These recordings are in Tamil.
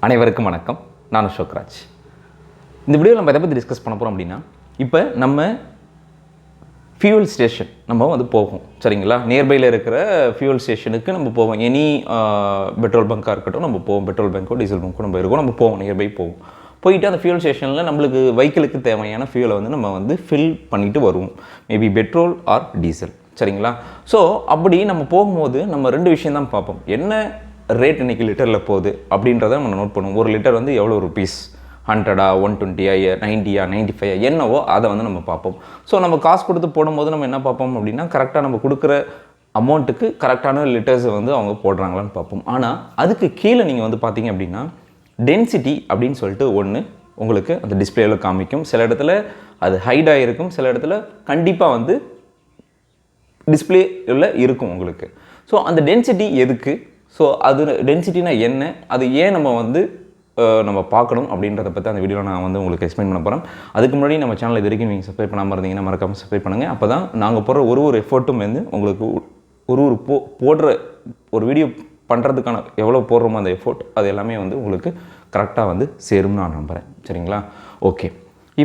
அனைவருக்கும் வணக்கம். நான் அசோக்ராஜ். இந்த வீடியோவில் நம்ம எதை பற்றி டிஸ்கஸ் பண்ண போகிறோம் அப்படின்னா, இப்போ நம்ம ஃபியூல் ஸ்டேஷன் நம்ம வந்து போவோம், சரிங்களா? நியர்பையில் இருக்கிற ஃபியூல் ஸ்டேஷனுக்கு நம்ம போவோம். எனி பெட்ரோல் பங்காக இருக்கட்டும், நம்ம போவோம். பெட்ரோல் பங்க்கோ டீசல் பங்க்கோ நம்ம போவோம், நியர்பை போவோம். போயிட்டு அந்த ஃபியூல் ஸ்டேஷனில் நம்மளுக்கு வெஹிக்கிளுக்கு தேவையான ஃபியூலை வந்து நம்ம வந்து ஃபில் பண்ணிவிட்டு வருவோம். மேபி பெட்ரோல் ஆர் டீசல், சரிங்களா? ஸோ அப்படி நம்ம போகும்போது நம்ம ரெண்டு விஷயம் தான் பார்ப்போம். என்ன ரேட் இன்றைக்கி லிட்டரில் போகுது அப்படின்றத நம்ம நோட் பண்ணுவோம். ஒரு லிட்டர் வந்து எவ்வளோ ருபீஸ், 100 120 90 95 என்னவோ அதை வந்து நம்ம பார்ப்போம். ஸோ நம்ம காசு கொடுத்து போடும்போது நம்ம என்ன பார்ப்போம் அப்படின்னா, கரெக்டாக நம்ம கொடுக்குற அமௌண்ட்டுக்கு கரெக்டான லிட்டர்ஸை வந்து அவங்க போடுறாங்களான்னு பார்ப்போம். ஆனால் அதுக்கு கீழே நீங்கள் வந்து பார்த்தீங்க அப்படின்னா, டென்சிட்டி அப்படின்னு சொல்லிட்டு ஒன்று உங்களுக்கு அந்த டிஸ்பிளேவில் காமிக்கும். சில இடத்துல அது ஹைடாக இருக்கும், சில இடத்துல கண்டிப்பாக வந்து டிஸ்பிளேவில் இருக்கும் உங்களுக்கு. ஸோ அந்த டென்சிட்டி எதுக்கு, ஸோ அது டென்சிட்டினா என்ன, அது ஏன் நம்ம வந்து நம்ம பார்க்கணும் அப்படின்றத பற்றி அந்த வீடியோவில் நான் வந்து உங்களுக்கு எக்ஸ்பிளைன் பண்ண போகிறேன். அதுக்கு முன்னாடி நம்ம சேனல் இது வரைக்கும் நீங்கள் சப்ஸ்கிரைப் பண்ணாமல் இருந்தீங்கன்னா மறக்காமல் சப்ஸ்கிரைப் பண்ணுங்கள். அப்போ தான் நாங்கள் போடுற ஒரு எஃபர்ட்டும் வந்து உங்களுக்கு போடுற ஒரு வீடியோ பண்ணுறதுக்கான எவ்வளோ போடுறோமோ அந்த எஃபோர்ட் அது எல்லாமே வந்து உங்களுக்கு கரெக்டாக வந்து சேரும்னு நான் நம்புகிறேன், சரிங்களா? ஓகே,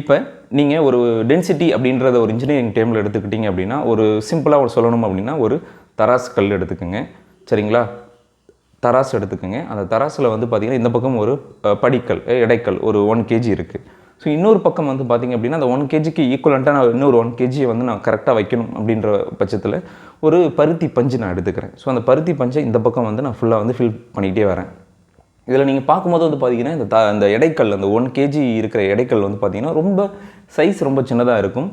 இப்போ நீங்கள் ஒரு டென்சிட்டி அப்படின்றத ஒரு இன்ஜினியரிங் டேர்மில் எடுத்துக்கிட்டிங்க அப்படின்னா, ஒரு சிம்பிளாக சொல்லணும் அப்படின்னா, ஒரு தராசு கல் எடுத்துக்கோங்க, சரிங்களா? தராசு எடுத்துக்கோங்க. அந்த தராசில் வந்து பார்த்திங்கன்னா இந்த பக்கம் ஒரு படிக்கல் எடைக்கல் ஒரு 1 kg இருக்குது. ஸோ இன்னொரு பக்கம் வந்து பார்த்திங்க அப்படின்னா, அந்த 1 kgக்கு ஈக்குவலண்ட்டாக நான் இன்னொரு 1 kg வந்து நான் கரெக்டாக வைக்கணும் அப்படின்ற பட்சத்தில் ஒரு பருத்தி பஞ்சு நான் எடுத்துக்கிறேன். ஸோ அந்த பருத்தி பஞ்சை இந்த பக்கம் வந்து நான் ஃபுல்லாக வந்து ஃபில் பண்ணிகிட்டே வரேன். இதில் நீங்கள் பார்க்கும்போது வந்து பார்த்திங்கன்னா இந்த எடைக்கல், அந்த 1 kg இருக்கிற எடைக்கல் வந்து பார்த்திங்கன்னா ரொம்ப சைஸ் ரொம்ப சின்னதாக இருக்கும்.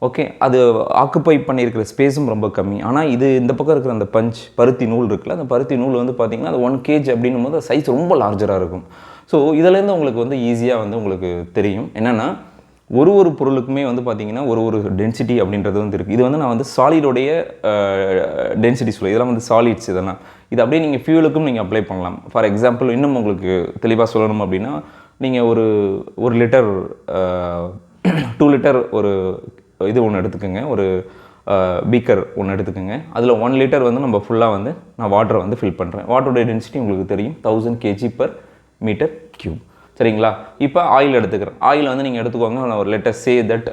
ஓகே, அது ஆக்குப்பை பண்ணியிருக்கிற ஸ்பேஸும் ரொம்ப கம்மி. ஆனால் இது இந்த பக்கம் இருக்கிற அந்த பருத்தி நூல் இருக்குல்ல, அந்த பருத்தி நூல் வந்து பார்த்திங்கன்னா அது 1 kg அப்படின்னும் போது சைஸ் ரொம்ப லார்ஜராக இருக்கும். ஸோ இதிலேருந்து உங்களுக்கு வந்து ஈஸியாக வந்து உங்களுக்கு தெரியும் என்னென்னா, ஒரு பொருளுக்குமே வந்து பார்த்திங்கன்னா ஒரு டென்சிட்டி அப்படின்றது வந்து இருக்குது. இது வந்து நான் வந்து சாலிடோடைய டென்சிட்டி சொல்லுவேன். இதெல்லாம் வந்து சாலிட்ஸ். இதெல்லாம் இது அப்படியே நீங்கள் ஃபியூலுக்கும் நீங்கள் அப்ளை பண்ணலாம். ஃபார் எக்ஸாம்பிள் இன்னும் உங்களுக்கு தெளிவாக சொல்லணும் அப்படின்னா, நீங்கள் ஒரு லிட்டர் 2 லிட்டர் ஒரு இது ஒன்று எடுத்துக்கோங்க, ஒரு பீக்கர் ஒன்று எடுத்துக்கோங்க. அதில் 1 லிட்டர் வந்து நம்ம ஃபுல்லாக வந்து நான் வாட்டரை வந்து ஃபில் பண்ணுறேன். வாட்டருடைய டென்சிட்டி உங்களுக்கு தெரியும், 1000 kg/m3, சரிங்களா? இப்போ ஆயில் எடுத்துக்கிறேன். ஆயில் வந்து நீங்கள் எடுத்துக்கோங்க, நான் ஒரு லெட்டர் சே தட்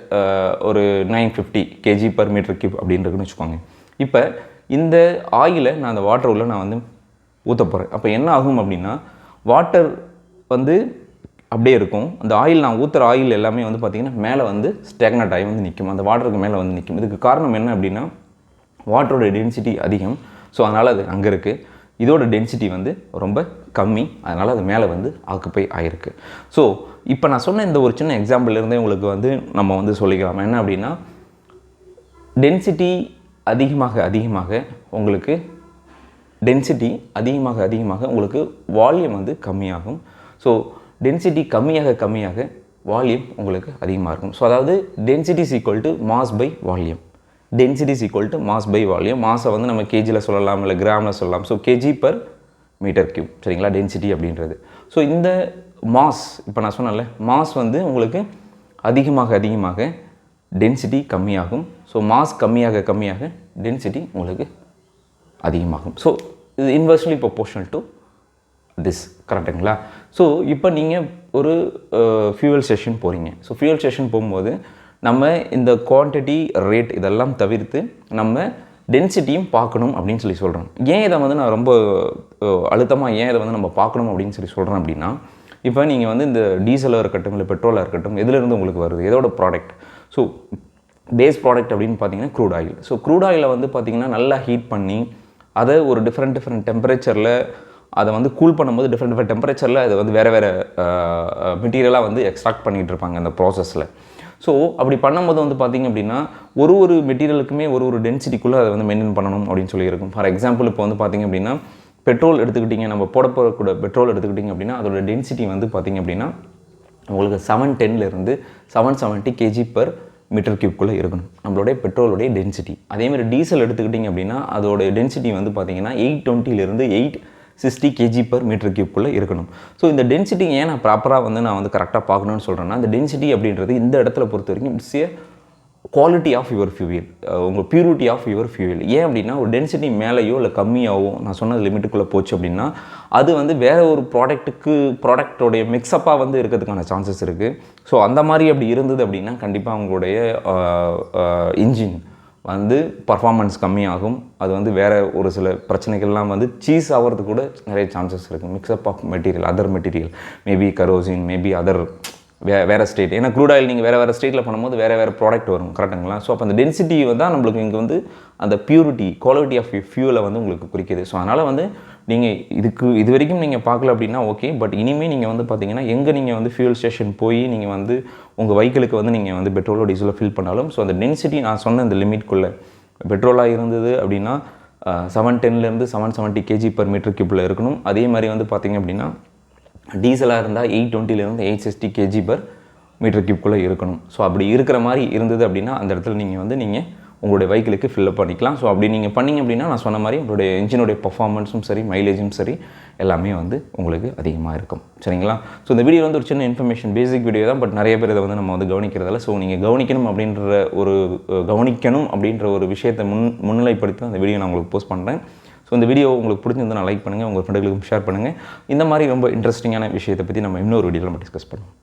ஒரு 950 kg/m3 அப்படின்னு இருக்குன்னு வச்சுக்கோங்க. இப்போ இந்த ஆயிலை நான் அந்த வாட்டர் உள்ள நான் வந்து ஊற்ற போகிறேன். அப்போ என்ன ஆகும் அப்படின்னா, வாட்டர் வந்து அப்படியே இருக்கும். அந்த ஆயில் நான் ஊற்றுற ஆயில் எல்லாமே வந்து பார்த்திங்கன்னா மேலே வந்து ஸ்டாக்னட் ஆகி வந்து நிற்கும், அந்த வாட்டருக்கு மேலே வந்து நிற்கும். இதுக்கு காரணம் என்ன அப்படின்னா, வாட்டரோட டென்சிட்டி அதிகம். ஸோ அதனால் அது அங்கே இருக்குது. இதோட டென்சிட்டி வந்து ரொம்ப கம்மி, அதனால் அது மேலே வந்து ஆக்குப்பை ஆகிருக்கு. ஸோ இப்போ நான் சொன்ன இந்த ஒரு சின்ன எக்ஸாம்பிள்லேருந்தே உங்களுக்கு வந்து நம்ம வந்து சொல்லிக்கலாம். என்ன அப்படின்னா, டென்சிட்டி அதிகமாக உங்களுக்கு உங்களுக்கு வால்யூம் வந்து கம்மியாகும். ஸோ டென்சிட்டி கம்மியாக வால்யூம் உங்களுக்கு அதிகமாக இருக்கும். ஸோ அதாவது density is equal to mass by volume. மாஸை வந்து நம்ம கேஜியில் சொல்லலாம், இல்லை கிராமில் சொல்லலாம். ஸோ kg/m3, சரிங்களா? டென்சிட்டி அப்படின்றது. ஸோ இந்த மாஸ், இப்போ நான் சொன்னேன்ல, மாஸ் வந்து உங்களுக்கு அதிகமாக டென்சிட்டி கம்மியாகும். ஸோ மாஸ் கம்மியாக டென்சிட்டி உங்களுக்கு அதிகமாகும். ஸோ இது இன்வெர்ஸ்லி ப்ரொபோர்ஷனல் டு திஸ், கரெக்டுங்களா? ஸோ இப்போ நீங்கள் ஒரு ஃபியூவல் ஸ்டேஷன் போகிறீங்க. ஸோ ஃபியூவல் ஸ்டேஷன் போகும்போது நம்ம இந்த குவான்டிட்டி, ரேட் இதெல்லாம் தவிர்த்து நம்ம டென்சிட்டியும் பார்க்கணும் அப்படின்னு சொல்லி சொல்கிறோம். ஏன் இதை வந்து நான் ரொம்ப அழுத்தமாக இதை வந்து நம்ம பார்க்கணும் அப்படின்னு சொல்லி சொல்கிறேன் அப்படின்னா, இப்போ நீங்கள் வந்து இந்த டீசலாக இருக்கட்டும், இல்லை பெட்ரோலாக இருக்கட்டும், எதுலேருந்து உங்களுக்கு வருது, எதோட ப்ராடக்ட்? ஸோ பேஸ் ப்ராடக்ட் அப்படின்னு பார்த்தீங்கன்னா க்ரூட் ஆயில். ஸோ க்ரூட் ஆயிலை வந்து பார்த்திங்கன்னா நல்லா ஹீட் பண்ணி அதை ஒரு டிஃப்ரெண்ட் டெம்பரேச்சரில் அதை வந்து கூல் பண்ணும்போது டிஃப்ரெண்ட் டெம்பரேச்சரில் அதை வந்து வேறு மெட்டீரியலாக வந்து எக்ஸ்ட்ராக்ட் பண்ணிகிட்டு இருப்பாங்க அந்த ப்ராசஸில். ஸோ அப்படி பண்ணும்போது வந்து பார்த்திங்க அப்படின்னா, ஒரு மெட்டீரியலுக்குமே ஒரு டென்சிட்டிக்குள்ளே அதை வந்து மெயின்டைன் பண்ணணும் அப்படின்னு சொல்லியிருக்கும். ஃபார் எக்ஸாம்பிள் இப்போ வந்து பார்த்திங்க அப்படின்னா, பெட்ரோல் எடுத்துக்கிட்டிங்க, நம்ம போடக்கூட பெட்ரோல் எடுத்துக்கிட்டிங்க அப்படின்னா, அதோட டென்சிட்டி வந்து பார்த்திங்க அப்படின்னா உங்களுக்கு 710 770 kg/m3 இருக்கணும் நம்மளுடைய பெட்ரோலுடைய டென்சிட்டி. அதேமாதிரி டீசல் எடுத்துக்கிட்டிங்க அப்படின்னா, அதோடைய டென்சிட்டி வந்து பார்த்திங்கன்னா 820 860 kg/m3 இருக்கணும். ஸோ இந்த டென்சிட்டி ஏன் நான் ப்ராப்பராக வந்து நான் வந்து கரெக்டாக பார்க்கணும்னு சொல்கிறேன்னா, இந்த டென்சிட்டி அப்படின்றது இந்த இடத்துல பொறுத்த வரைக்கும் it's a quality of your fuel, உங்கள் பியூரிட்டி ஆஃப் யுவர் ஃபியூயல். ஏன் அப்படின்னா ஒரு டென்சிட்டி மேலேயோ இல்லை கம்மியாகவோ நான் சொன்ன லிமிட்டுக்குள்ளே போச்சு அப்படின்னா அது வந்து வேறு ஒரு ப்ராடக்டோடைய மிக்ஸ்அப்பாக வந்து இருக்கிறதுக்கான சான்சஸ் இருக்குது. ஸோ அந்த மாதிரி அப்படி இருந்தது அப்படின்னா கண்டிப்பாக அவங்களுடைய இன்ஜின் வந்து பர்ஃபார்மன்ஸ் கம்மியாகும். அது வந்து வேறு ஒரு சில பிரச்சனைகள்லாம் வந்து சீஸ் ஆகிறதுக்கு கூட நிறைய சான்சஸ் இருக்குது. Mix up of material, other material, maybe kerosene, maybe other வேறு ஸ்டேட். ஏன்னா க்ரூட் ஆயில் நீங்கள் வேறு ஸ்டேட்டில் பண்ணும்போது வேறு ப்ராடக்ட் வரும், கரெக்டுங்களா? ஸோ அப்போ அந்த டென்சிட்டி தான் நம்மளுக்கு இங்கே வந்து அந்த பியூரிட்டி, குவாலிட்டி ஆஃப் ஃபியூலை வந்து உங்களுக்கு குறிக்குது. ஸோ அதனால் வந்து நீங்கள் இது வரைக்கும் நீங்கள் பார்க்கல அப்படின்னா ஓகே, பட் இனிமேல் நீங்கள் வந்து பார்த்தீங்கன்னா எங்கே நீங்கள் வந்து ஃபியூல் ஸ்டேஷன் போய் நீங்கள் வந்து உங்கள் வெஹிக்கிளுக்கு வந்து நீங்கள் வந்து பெட்ரோலோ டீசலோ ஃபில் பண்ணாலும் ஸோ அந்த டென்சிட்டி நான் சொன்ன இந்த லிமிட்குள்ளே பெட்ரோலாக இருந்தது அப்படின்னா 710 770 kg/m³ இருக்கணும். அதே மாதிரி வந்து பார்த்திங்க அப்படின்னா டீசலாக இருந்தால் 820 860 kg/m³ இருக்கணும். ஸோ அப்படி இருக்கிற மாதிரி இருந்தது அப்படின்னா அந்த இடத்துல நீங்கள் வந்து உங்களுடைய வெஹிக்கிளுக்கு ஃபில்லப் பண்ணிக்கலாம். ஸோ அப்படி நீங்கள் பண்ணிங்க அப்படின்னா நான் சொன்ன மாதிரி உங்களுடைய இன்ஜினுடைய பர்ஃபார்மன்ஸும் சரி, மைலேஜும் சரி, எல்லாமே வந்து உங்களுக்கு அதிகமாக இருக்கும். சரிங்களா? ஸோ இந்த வீடியோ வந்து ஒரு சின்ன இன்ஃபர்மேஷன், பேசிக் வீடியோ தான். பட் நிறைய பேர் இதை வந்து நம்ம வந்து கவனிக்கிறதில்ல. ஸோ நீங்கள் கவனிக்கணும் அப்படின்ற ஒரு விஷயத்தை முன்னிலைப்படுத்தி அந்த வீடியோ நான் உங்களுக்கு போஸ்ட் பண்ணுறேன். ஸோ இந்த வீடியோ உங்களுக்கு பிடிச்சிருந்தா லைக் பண்ணுங்கள், உங்கள் ஃப்ரெண்டுகளுக்கும் ஷேர் பண்ணுங்கள். இந்த மாதிரி ரொம்ப இன்ட்ரெஸ்டிங்கான விஷயத்தை பற்றி நம்ம இன்னொரு வீடியோவில் நம்ம டிஸ்கஸ் பண்ணுவோம்.